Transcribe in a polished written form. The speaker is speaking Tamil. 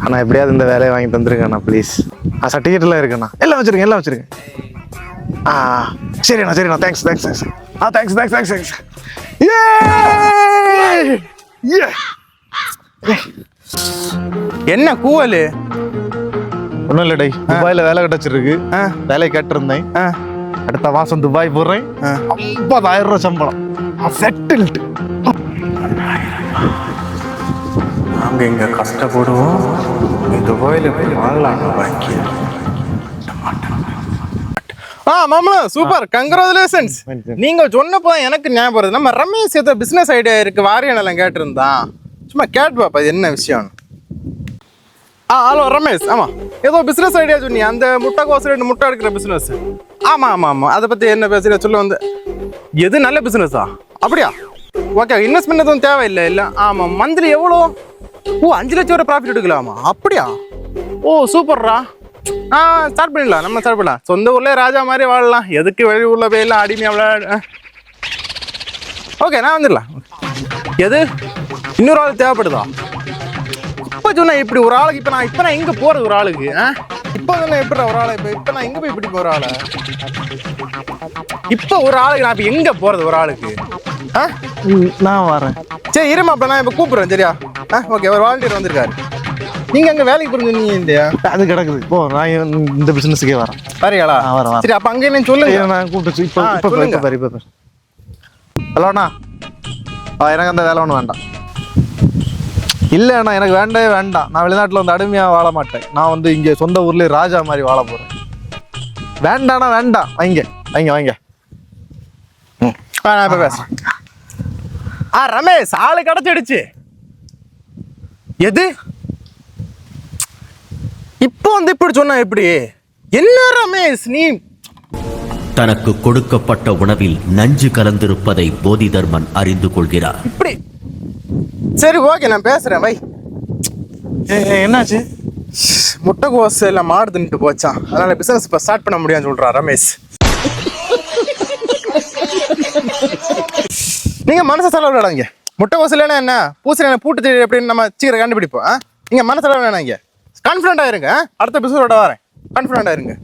அண்ணா எப்படியாவது இந்த வேலையை வாங்கி தந்துருங்கண்ணா ப்ளீஸ். சர்டிஃபிகேட்லாம் இருக்குண்ணா, எல்லாம் வச்சிருக்கேன் எல்லாம் வச்சிருக்கேன். சரிண்ணா சரிண்ணா, thanks thanks thanks. Thanks thanks thanks thanks. என்ன கூவலு? ஒன்றும் இல்லடை, துபாயில் வேலை கிடச்சிருக்கு, வேலையை கேட்டிருந்தேன். அடுத்த மாதம் துபாய் போடுறேன். 50,000 ரூபா சம்பளம், செட்டில்டு. நாங்கள் இங்கே கஷ்டப்படுவோம், துபாயில் போய் வாங்கலாம் பாக்கி. மாமா சூப்பர், கங்க்ராச்சுலேஷன்ஸ். நீங்கள் சொன்னப்போ எனக்கு ஞாபகம் வருது, நம்ம ரமேஷ் ஏதோ பிஸ்னஸ் ஐடியா இருக்கு வாரியனெல்லாம் கேட்டிருந்தான். சும்மா கேட்டு பாப்பா இது என்ன விஷயம். ஹலோ ரமேஷ், ஆமாம் ஏதோ பிஸ்னஸ் ஐடியா சொன்னீங்க, அந்த முட்டைக்கோசு 2 முட்டை எடுக்கிற பிஸ்னஸ். ஆமாம் ஆமாம் ஆமாம், அதை பற்றி என்ன பேசுகிற சொல்ல வந்து. எது நல்ல பிஸ்னஸா? அப்படியா? ஓகே, இன்வெஸ்ட்மெண்ட் எதுவும் தேவையில்லை இல்லை? ஆமாம், மந்த்லி எவ்வளோ? 5 லட்சம் வரை ப்ராஃபிட் எடுக்கலாமா? அப்படியா? சூப்பர்ரா. ஸ்டார்ட் பண்ணிடலாம், நம்ம ஸ்டார்ட் பண்ணலாம். சொந்த ஊர்லேயே ராஜா மாதிரி வாழலாம், எதுக்கு வெளி ஊரில் போயிடலாம் அடிமையாக விளையாட. ஓகே, நான் வந்துடலாம். எது இன்னொரு ஆள் தேவைப்படுதா? இப்போ சொன்னேன் இப்படி ஒரு ஆளுக்கு. இப்போ நான் எங்கே போகிறது ஒரு ஆளுக்கு? இப்போ சொன்னேன் எப்படி ஒரு ஆளை இப்போ நான் எங்கே போய் இப்படி போகிற ஆளை? இப்போ ஒரு ஆளுக்கு நான் இப்போ எங்கே போகிறது ஒரு ஆளுக்கு? நான் வரேன். சரி இருமா, அப்போ நான் இப்போ கூப்பிட்றேன். சரியா? ஓகே, ஒரு வாலண்டியர் வந்திருக்காரு. நீங்கள் அங்கே வேலைக்கு புரிஞ்சுருந்தீங்க இல்லையா? அது கிடக்குது. இப்போ நான் இந்த பிஸ்னஸுக்கே வரேன். வரீங்களா? வரேன். சரி, அப்போ அங்கே என்ன சொல்லுங்க. நான் கூப்பிட்டு இப்போ ஹலோண்ணா, எனக்கு அந்த வேலை ஒன்றும் வேண்டாம். இல்லைண்ணா, எனக்கு வேண்டவே வேண்டாம். நான் வெளிநாட்டில் வந்து அடிமையாக வாழ மாட்டேன். நான் வந்து இங்கே சொந்த ஊர்லேயே ராஜா மாதிரி வாழ போகிறேன். வேண்டாண்ணா வேண்டாம், வைங்க வைங்க வைங்க. நான் இப்போ பேசுகிறேன். ரமேஷ் ஆளு கிடச்சிடுச்சு. எது இப்போ வந்து இப்படி சொன்னா எப்படி? என்ன ரமேஷ் நீ? தனக்கு கொடுக்கப்பட்ட உணவில் நஞ்சு கலந்திருப்பதை போதிதர்மன் அறிந்து கொள்கிறார். இப்படி சரி ஓகே, நான் பேசுறேன். வை. என்னாச்சு? முட்டைக்கோசு எல்லாம் மாடு தின்ட்டு போச்சான், அதனால பிசினஸ் இப்போ ஸ்டார்ட் பண்ண முடியாதுன்னு சொல்றா ரமேஷ். நீங்க மனசை செலவு விடாங்க. முட்டைக்கோசு இல்லைன்னா என்ன, பூசணி பூட்டு எப்படின்னு நம்ம சீக்கிரம் கண்டுபிடிப்போம். நீங்க மனசு செலவு வேணாங்க, கான்ஃபிடென்ட் ஆயிருங்க. அடுத்த பிசினஸோட வரேன், கான்ஃபிடென்ட் ஆயிருங்க.